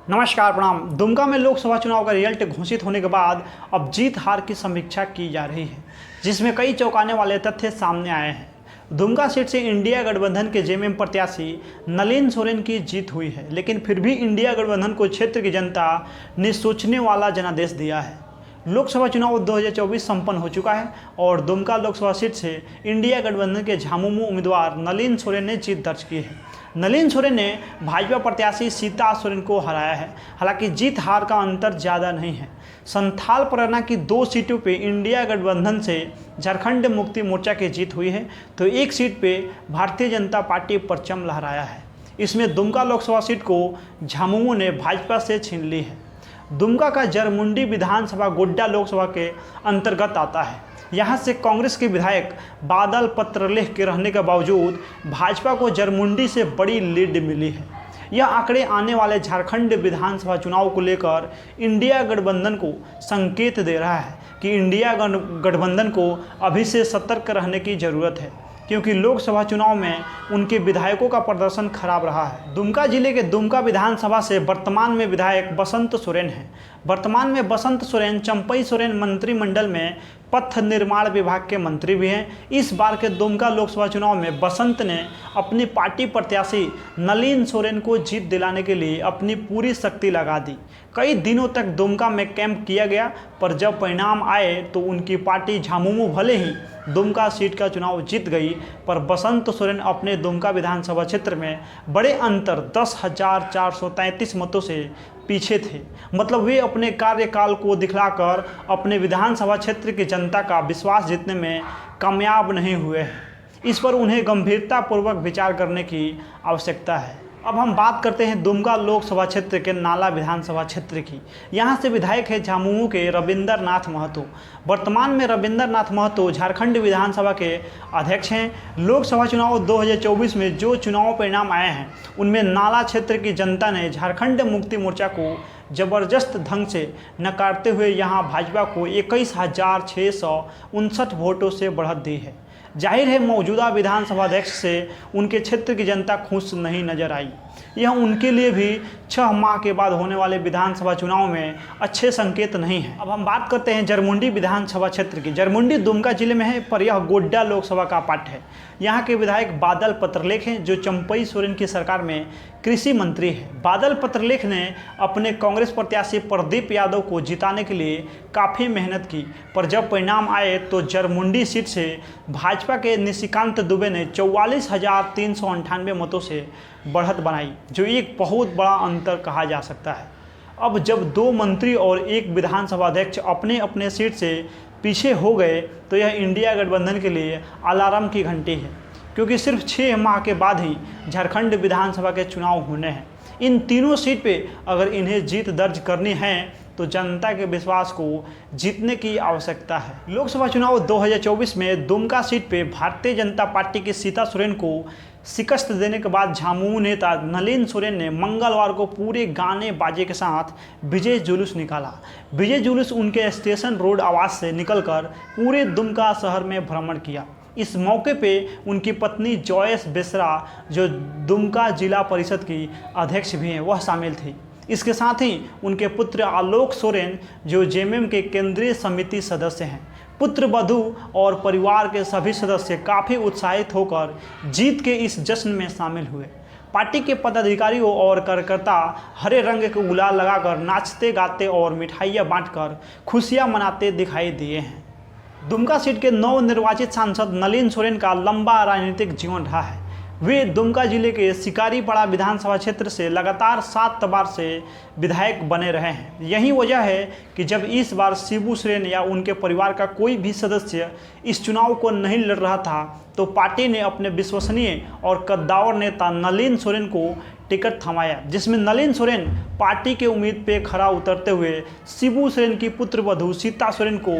नमस्कार प्रणाम। दुमका में लोकसभा चुनाव का रिजल्ट घोषित होने के बाद अब जीत हार की समीक्षा की जा रही है, जिसमें कई चौंकाने वाले तथ्य सामने आए हैं। दुमका सीट से इंडिया गठबंधन के जेएमएम प्रत्याशी नलिन सोरेन की जीत हुई है, लेकिन फिर भी इंडिया गठबंधन को क्षेत्र की जनता ने सोचने वाला जनादेश दिया है। लोकसभा चुनाव 2024 संपन्न हो चुका है और दुमका लोकसभा सीट से इंडिया गठबंधन के झामुमो उम्मीदवार नलिन सोरेन ने जीत दर्ज की है। नलिन सोरेन ने भाजपा प्रत्याशी सीता सोरेन को हराया है। हालांकि जीत हार का अंतर ज़्यादा नहीं है। संथाल परगना की 2 सीटों पे इंडिया गठबंधन से झारखंड मुक्ति मोर्चा की जीत हुई है, तो एक सीट पे भारतीय जनता पार्टी परचम लहराया है। इसमें दुमका लोकसभा सीट को झामुमो ने भाजपा से छीन ली है। दुमका का जरमुंडी विधानसभा गोड्डा लोकसभा के अंतर्गत आता है। यहाँ से कांग्रेस के विधायक बादल पत्रलेख के रहने के बावजूद भाजपा को जरमुंडी से बड़ी लीड मिली है। यह आंकड़े आने वाले झारखंड विधानसभा चुनाव को लेकर इंडिया गठबंधन को संकेत दे रहा है कि इंडिया गठबंधन को अभी से सतर्क रहने की ज़रूरत है, क्योंकि लोकसभा चुनाव में उनके विधायकों का प्रदर्शन खराब रहा है। दुमका जिले के दुमका विधानसभा से वर्तमान में विधायक बसंत सोरेन हैं। वर्तमान में बसंत सोरेन चंपई सोरेन मंत्रिमंडल में पथ निर्माण विभाग के मंत्री भी हैं। इस बार के दुमका लोकसभा चुनाव में बसंत ने अपनी पार्टी प्रत्याशी नलिन सोरेन को जीत दिलाने के लिए अपनी पूरी शक्ति लगा दी। कई दिनों तक दुमका में कैंप किया गया, पर जब परिणाम आए तो उनकी पार्टी झामुमो भले ही दुमका सीट का चुनाव जीत गई, पर बसंत सोरेन अपने दुमका विधानसभा क्षेत्र में बड़े अंतर 10,433 मतों से पीछे थे। मतलब वे अपने कार्यकाल को दिखलाकर अपने विधानसभा क्षेत्र की जनता का विश्वास जीतने में कामयाब नहीं हुए हैं। इस पर उन्हें गंभीरतापूर्वक विचार करने की आवश्यकता है। अब हम बात करते हैं दुमका लोकसभा क्षेत्र के नाला विधानसभा क्षेत्र की। यहाँ से विधायक है झामुमो के रविंदर नाथ महतो। वर्तमान में रविंदर नाथ महतो झारखंड विधानसभा के अध्यक्ष हैं। लोकसभा चुनाव 2024 में जो चुनाव परिणाम आए हैं, उनमें नाला क्षेत्र की जनता ने झारखंड मुक्ति मोर्चा को जबरदस्त ढंग से नकारते हुए यहाँ भाजपा को 21,659 वोटों से बढ़त दी है। जाहिर है मौजूदा विधानसभा अध्यक्ष से उनके क्षेत्र की जनता खुश नहीं नजर आई। यह उनके लिए भी 6 माह के बाद होने वाले विधानसभा चुनाव में अच्छे संकेत नहीं है। अब हम बात करते हैं जरमुंडी विधानसभा क्षेत्र की। जरमुंडी दुमका जिले में है, पर यह गोड्डा लोकसभा का पार्ट है। यहाँ के विधायक बादल पत्रलेख हैं, जो चंपई सोरेन की सरकार में कृषि मंत्री है। बादल पत्रलेख ने अपने कांग्रेस प्रत्याशी प्रदीप यादव को जिताने के लिए काफ़ी मेहनत की, पर जब परिणाम आए तो जरमुंडी सीट से भाजपा के निशिकांत दुबे ने 44,398 मतों से बढ़त बनाई, जो एक बहुत बड़ा अंतर कहा जा सकता है। अब जब 2 मंत्री और 1 विधानसभा अध्यक्ष अपने अपने सीट से पीछे हो गए, तो यह इंडिया गठबंधन के लिए अलार्म की घंटी है, क्योंकि सिर्फ 6 माह के बाद ही झारखंड विधानसभा के चुनाव होने हैं। इन तीनों सीट पे अगर इन्हें जीत दर्ज करनी है तो जनता के विश्वास को जीतने की आवश्यकता है। लोकसभा चुनाव 2024 में दुमका सीट पे भारतीय जनता पार्टी की सीता सोरेन को शिकस्त देने के बाद झामुमो नेता नलिन सोरेन ने मंगलवार को पूरे गाने बाजे के साथ विजय जुलूस निकाला। विजय जुलूस उनके स्टेशन रोड आवास से निकलकर पूरे दुमका शहर में भ्रमण किया। इस मौके पे उनकी पत्नी जॉयस बेसरा, जो दुमका जिला परिषद की अध्यक्ष भी हैं, वह शामिल थी। इसके साथ ही उनके पुत्र आलोक सोरेन, जो जेएमएम के केंद्रीय समिति सदस्य हैं, पुत्र वधू और परिवार के सभी सदस्य काफ़ी उत्साहित होकर जीत के इस जश्न में शामिल हुए। पार्टी के पदाधिकारियों और कार्यकर्ता हरे रंग के गुलाल लगाकर नाचते गाते और मिठाइयाँ बांटकर खुशियाँ मनाते दिखाई दिए हैं। दुमका सीट के नवनिर्वाचित सांसद नलिन सोरेन का लंबा राजनीतिक जीवन रहा है। वे दुमका जिले के शिकारीपाड़ा विधानसभा क्षेत्र से लगातार 7 बार से विधायक बने रहे हैं। यही वजह है कि जब इस बार शिबू सोरेन या उनके परिवार का कोई भी सदस्य इस चुनाव को नहीं लड़ रहा था, तो पार्टी ने अपने विश्वसनीय और कद्दावर नेता नलिन सोरेन को टिकट थमाया, जिसमें नलिन सोरेन पार्टी के उम्मीद पे खरा उतरते हुए शिबू सोरेन की पुत्रवधू सीता सोरेन को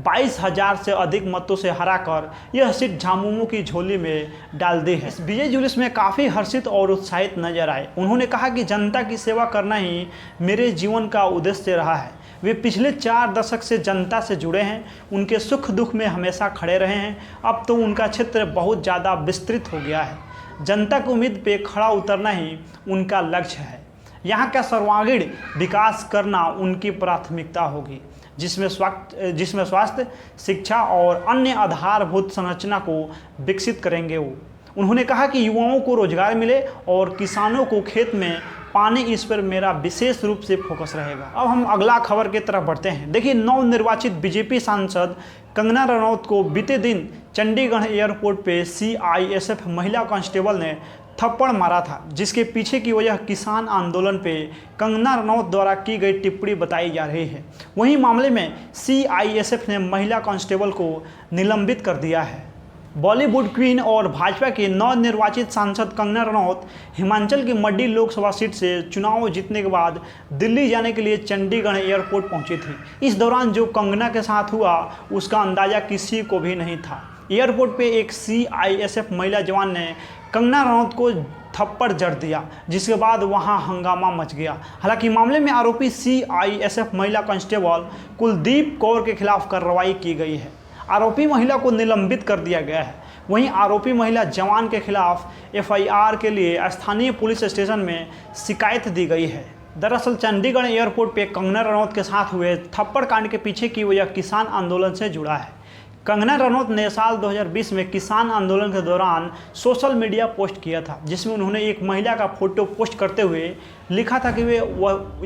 22,000 से अधिक मतों से हराकर यह सीट झामुमो की झोली में डाल दी है। इस विजय जुलूस में काफ़ी हर्षित और उत्साहित नजर आए। उन्होंने कहा कि जनता की सेवा करना ही मेरे जीवन का उद्देश्य रहा है। वे पिछले 4 दशक से जनता से जुड़े हैं, उनके सुख दुख में हमेशा खड़े रहे हैं। अब तो उनका क्षेत्र बहुत ज़्यादा विस्तृत हो गया है। जनता की उम्मीद पे खड़ा उतरना ही उनका लक्ष्य है। यहाँ का सर्वांगीण विकास करना उनकी प्राथमिकता होगी, जिसमें स्वास्थ्य, शिक्षा और अन्य आधारभूत संरचना को विकसित करेंगे वो। उन्होंने कहा कि युवाओं को रोजगार मिले और किसानों को खेत में पानी, इस पर मेरा विशेष रूप से फोकस रहेगा। अब हम अगला खबर की तरफ बढ़ते हैं। देखिए, नवनिर्वाचित बीजेपी सांसद कंगना रनौत को बीते दिन चंडीगढ़ एयरपोर्ट पे CISF महिला कांस्टेबल ने थप्पड़ मारा था, जिसके पीछे की वजह किसान आंदोलन पे कंगना रनौत द्वारा की गई टिप्पणी बताई जा रही है। वहीं मामले में CISF ने महिला कांस्टेबल को निलंबित कर दिया है। बॉलीवुड क्वीन और भाजपा के नवनिर्वाचित सांसद कंगना रनौत हिमाचल की मड्डी लोकसभा सीट से चुनाव जीतने के बाद दिल्ली जाने के लिए चंडीगढ़ एयरपोर्ट पहुंची थी। इस दौरान जो कंगना के साथ हुआ उसका अंदाजा किसी को भी नहीं था। एयरपोर्ट पे एक CISF महिला जवान ने कंगना रनौत को थप्पड़ जड़ दिया, जिसके बाद वहां हंगामा मच गया। हालांकि मामले में आरोपी CISF महिला कांस्टेबल कुलदीप कौर के खिलाफ कार्रवाई की गई है। आरोपी महिला को निलंबित कर दिया गया है। वहीं आरोपी महिला जवान के खिलाफ FIR के लिए स्थानीय पुलिस स्टेशन में शिकायत दी गई है। दरअसल चंडीगढ़ एयरपोर्ट पे कंगना रनौत के साथ हुए थप्पड़ कांड के पीछे की वजह किसान आंदोलन से जुड़ा है। कंगना रनौत ने साल 2020 में किसान आंदोलन के दौरान सोशल मीडिया पोस्ट किया था, जिसमें उन्होंने एक महिला का फोटो पोस्ट करते हुए लिखा था कि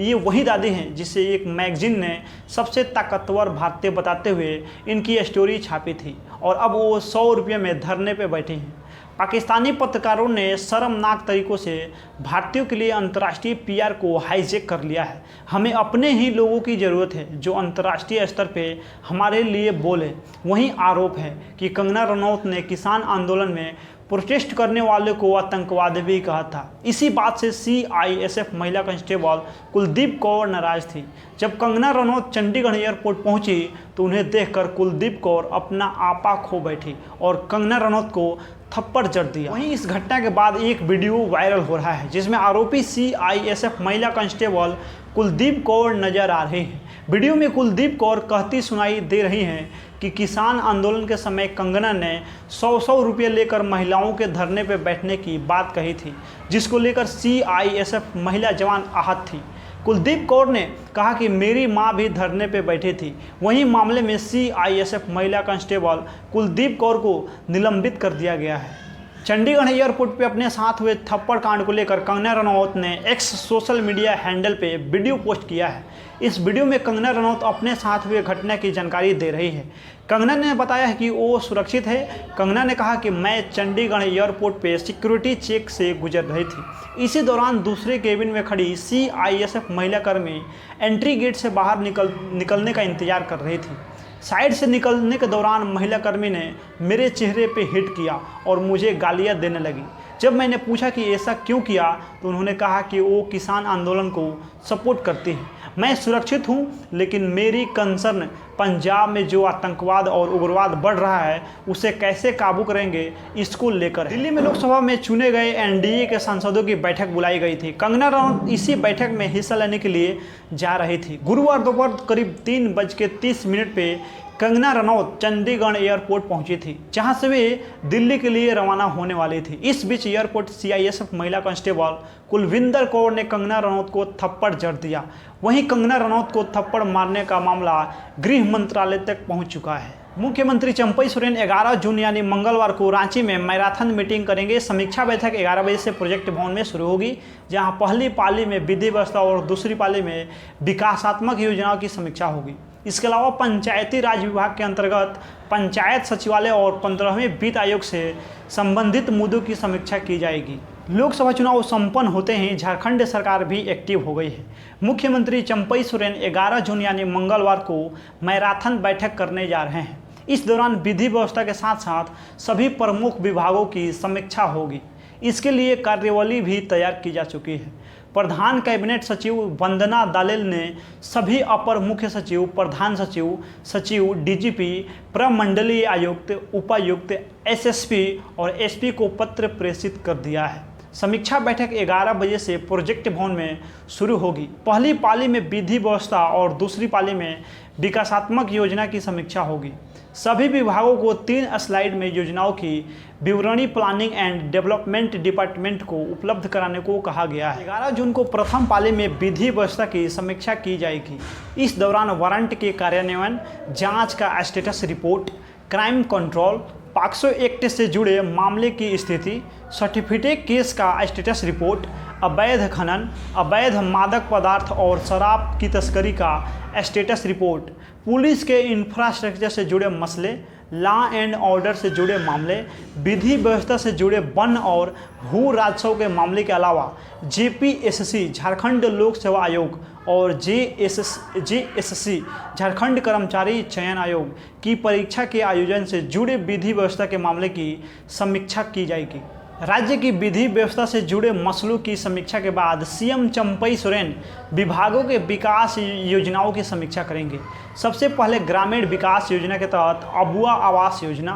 ये वही दादी हैं जिसे एक मैगजीन ने सबसे ताकतवर भारतीय बताते हुए इनकी स्टोरी छापी थी और अब वो 100 रुपये में धरने पे बैठी हैं। पाकिस्तानी पत्रकारों ने शर्मनाक तरीकों से भारतीयों के लिए अंतर्राष्ट्रीय PR को हाईजैक कर लिया है। हमें अपने ही लोगों की ज़रूरत है जो अंतर्राष्ट्रीय स्तर पे हमारे लिए बोले। वहीं आरोप है कि कंगना रनौत ने किसान आंदोलन में प्रोटेस्ट करने वाले को आतंकवादी भी कहा था। इसी बात से CISF महिला कांस्टेबल कुलदीप कौर नाराज थी। जब कंगना रनौत चंडीगढ़ एयरपोर्ट पहुंची तो उन्हें देखकर कुलदीप कौर अपना आपा खो बैठी और कंगना रनौत को थप्पड़ जड़ दिया। वहीं इस घटना के बाद एक वीडियो वायरल हो रहा है, जिसमें आरोपी CISF महिला कांस्टेबल कुलदीप कौर नजर आ रहे हैं। वीडियो में कुलदीप कौर कहती सुनाई दे रही हैं कि किसान आंदोलन के समय कंगना ने 100 रुपये लेकर महिलाओं के धरने पर बैठने की बात कही थी, जिसको लेकर CISF महिला जवान आहत थी। कुलदीप कौर ने कहा कि मेरी मां भी धरने पे बैठी थी। वहीं मामले में CISF महिला कांस्टेबल कुलदीप कौर को निलंबित कर दिया गया है। चंडीगढ़ एयरपोर्ट पे अपने साथ हुए थप्पड़ कांड को लेकर कंगना रनौत ने X सोशल मीडिया हैंडल पे वीडियो पोस्ट किया है। इस वीडियो में कंगना रनौत अपने साथ हुए घटना की जानकारी दे रही है। कंगना ने बताया है कि वो सुरक्षित है। कंगना ने कहा कि मैं चंडीगढ़ एयरपोर्ट पे सिक्योरिटी चेक से गुजर रही थी। इसी दौरान दूसरे केबिन में खड़ी CISF महिला कर्मी एंट्री गेट से बाहर निकलने का इंतजार कर रही थी। साइड से निकलने के दौरान महिला कर्मी ने मेरे चेहरे पे हिट किया और मुझे गालियां देने लगी। जब मैंने पूछा कि ऐसा क्यों किया तो उन्होंने कहा कि वो किसान आंदोलन को सपोर्ट करती हैं। मैं सुरक्षित हूं, लेकिन मेरी कंसर्न पंजाब में जो आतंकवाद और उग्रवाद बढ़ रहा है उसे कैसे काबू करेंगे, इसको लेकर। दिल्ली में लोकसभा में चुने गए NDA के सांसदों की बैठक बुलाई गई थी। कंगना रनौत इसी बैठक में हिस्सा लेने के लिए जा रही थी। गुरुवार दोपहर करीब 3:30 पे कंगना रनौत चंडीगढ़ एयरपोर्ट पहुंची थी, जहां से वे दिल्ली के लिए रवाना होने वाली थी। इस बीच एयरपोर्ट CISF महिला कांस्टेबल कुलविंदर कौर ने कंगना रनौत को थप्पड़ जड़ दिया। वहीं कंगना रनौत को थप्पड़ मारने का मामला गृह मंत्रालय तक पहुंच चुका है। मुख्यमंत्री चंपई सोरेन 11 जून यानी मंगलवार को रांची में मैराथन मीटिंग करेंगे। समीक्षा बैठक 11 बजे से प्रोजेक्ट भवन में शुरू होगी, जहां पहली पाली में विधि व्यवस्था और दूसरी पाली में विकासात्मक योजनाओं की समीक्षा होगी। इसके अलावा पंचायती राज विभाग के अंतर्गत पंचायत सचिवालय और 15वें वित्त आयोग से संबंधित मुद्दों की समीक्षा की जाएगी। लोकसभा चुनाव संपन्न होते ही झारखंड सरकार भी एक्टिव हो गई है। मुख्यमंत्री चंपई सोरेन 11 जून यानी मंगलवार को मैराथन बैठक करने जा रहे हैं। इस दौरान विधि व्यवस्था के साथ साथ सभी प्रमुख विभागों की समीक्षा होगी। इसके लिए कार्यवली भी तैयार की जा चुकी है। प्रधान कैबिनेट सचिव वंदना दालेल ने सभी अपर मुख्य सचिव, प्रधान सचिव, DGP, प्रमंडलीय आयुक्त, उपायुक्त, SSP और SP को पत्र प्रेषित कर दिया है। समीक्षा बैठक 11 बजे से प्रोजेक्ट भवन में शुरू होगी। पहली पाली में विधि व्यवस्था और दूसरी पाली में विकासात्मक योजना की समीक्षा होगी। सभी विभागों को 3 स्लाइड में योजनाओं की विवरणी प्लानिंग एंड डेवलपमेंट डिपार्टमेंट को उपलब्ध कराने को कहा गया है। 11 जून को प्रथम पाली में विधि व्यवस्था की समीक्षा की जाएगी। इस दौरान वारंट के कार्यान्वयन, जांच का status report, crime control, POCSO act से जुड़े मामले की स्थिति, सर्टिफिकेट केस का स्टेटस रिपोर्ट, अवैध खनन, अवैध मादक पदार्थ और शराब की तस्करी का स्टेटस रिपोर्ट, पुलिस के इंफ्रास्ट्रक्चर से जुड़े मसले, लॉ एंड ऑर्डर से जुड़े मामले, विधि व्यवस्था से जुड़े वन और भू राजस्व के मामले के अलावा जेपीएससी झारखंड लोक सेवा आयोग और जेएससी झारखंड कर्मचारी चयन आयोग की परीक्षा के आयोजन से जुड़े विधि व्यवस्था के मामले की समीक्षा की जाएगी। राज्य की विधि व्यवस्था से जुड़े मसलों की समीक्षा के बाद सीएम चंपई सोरेन विभागों के विकास योजनाओं की समीक्षा करेंगे। सबसे पहले ग्रामीण विकास योजना के तहत अबुआ आवास योजना,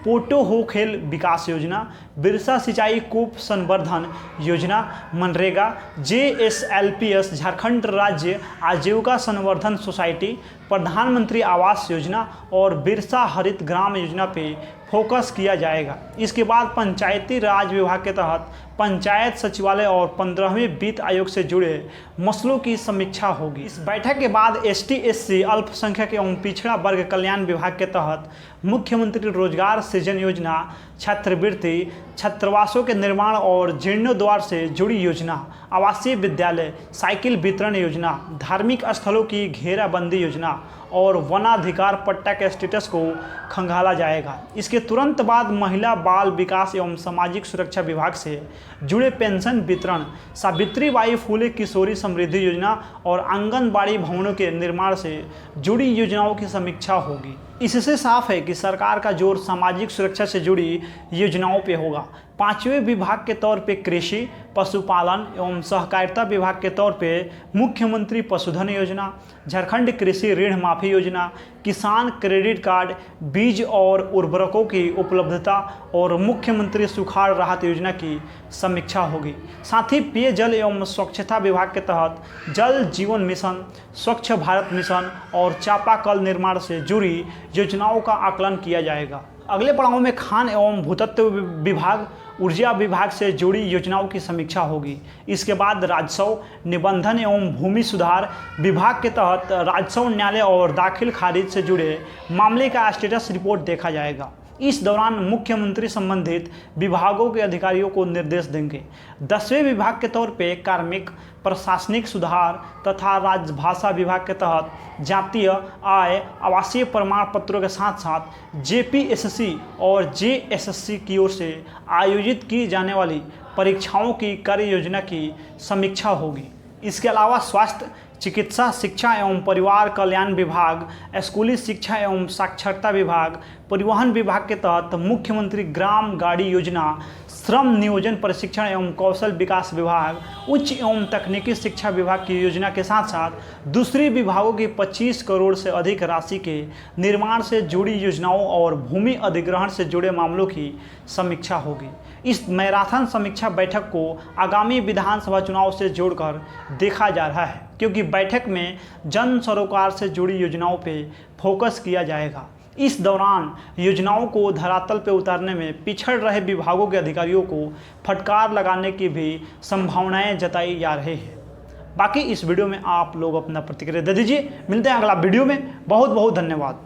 पोटो हो खेल विकास योजना, बिरसा सिंचाई कूप संवर्धन योजना, मनरेगा, जेएसएलपीएस झारखंड राज्य आजीविका संवर्धन सोसाइटी, प्रधानमंत्री आवास योजना और बिरसा हरित ग्राम योजना पे फोकस किया जाएगा। इसके बाद पंचायती राज विभाग के तहत पंचायत सचिवालय और 15वें वित्त आयोग से जुड़े मसलों की समीक्षा होगी। इस बैठक के बाद एसटी/एससी अल्पसंख्यक एवं पिछड़ा वर्ग कल्याण विभाग के तहत मुख्यमंत्री रोजगार सृजन योजना, छात्रवृत्ति, छात्रावासों के निर्माण और जीर्णोद्धार से जुड़ी योजना, आवासीय विद्यालय, साइकिल वितरण योजना, धार्मिक स्थलों की घेराबंदी योजना और वनाधिकार पट्टा के स्टेटस को खंगाला जाएगा। इसके तुरंत बाद महिला बाल विकास एवं सामाजिक सुरक्षा विभाग से जुड़े पेंशन वितरण, सावित्रीबाई फुले किशोरी समृद्धि योजना और आंगनबाड़ी भवनों के निर्माण से जुड़ी योजनाओं की समीक्षा होगी। इससे साफ है कि सरकार का जोर सामाजिक सुरक्षा से जुड़ी योजनाओं पे होगा। 5वें विभाग के तौर पे कृषि, पशुपालन एवं सहकारिता विभाग के तौर पे मुख्यमंत्री पशुधन योजना, झारखंड कृषि ऋण माफी योजना, किसान क्रेडिट कार्ड, बीज और उर्वरकों की उपलब्धता और मुख्यमंत्री सुखाड़ राहत योजना की समीक्षा होगी। साथ ही पेयजल एवं स्वच्छता विभाग के तहत जल जीवन मिशन, स्वच्छ भारत मिशन और चापाकल निर्माण से जुड़ी योजनाओं का आकलन किया जाएगा। अगले पड़ाव में खान एवं भूतत्व विभाग, ऊर्जा विभाग से जुड़ी योजनाओं की समीक्षा होगी। इसके बाद राजस्व, निबंधन एवं भूमि सुधार विभाग के तहत राजस्व न्यायालय और दाखिल खारिज से जुड़े मामले का स्टेटस रिपोर्ट देखा जाएगा। इस दौरान मुख्यमंत्री संबंधित विभागों के अधिकारियों को निर्देश देंगे। 10वें विभाग के तौर पे कार्मिक, प्रशासनिक सुधार तथा राजभाषा विभाग के तहत जातीय आय, आवासीय प्रमाण पत्रों के साथ साथ जेपीएससी और जेएसएससी की ओर से आयोजित की जाने वाली परीक्षाओं की कार्य योजना की समीक्षा होगी। इसके अलावा स्वास्थ्य, चिकित्सा, शिक्षा एवं परिवार कल्याण विभाग, स्कूली शिक्षा एवं साक्षरता विभाग, परिवहन विभाग के तहत मुख्यमंत्री ग्राम गाड़ी योजना, श्रम नियोजन प्रशिक्षण एवं कौशल विकास विभाग, उच्च एवं तकनीकी शिक्षा विभाग की योजना के साथ साथ दूसरी विभागों की 25 करोड़ से अधिक राशि के निर्माण से जुड़ी योजनाओं और भूमि अधिग्रहण से जुड़े मामलों की समीक्षा होगी। इस मैराथन समीक्षा बैठक को आगामी विधानसभा चुनाव से जोड़कर देखा जा रहा है, क्योंकि बैठक में जन सरोकार से जुड़ी योजनाओं पर फोकस किया जाएगा। इस दौरान योजनाओं को धरातल पर उतारने में पिछड़ रहे विभागों के अधिकारियों को फटकार लगाने की भी संभावनाएं जताई जा रही है। बाकी इस वीडियो में आप लोग अपना प्रतिक्रिया दे दीजिए। मिलते हैं अगला वीडियो में। बहुत बहुत धन्यवाद।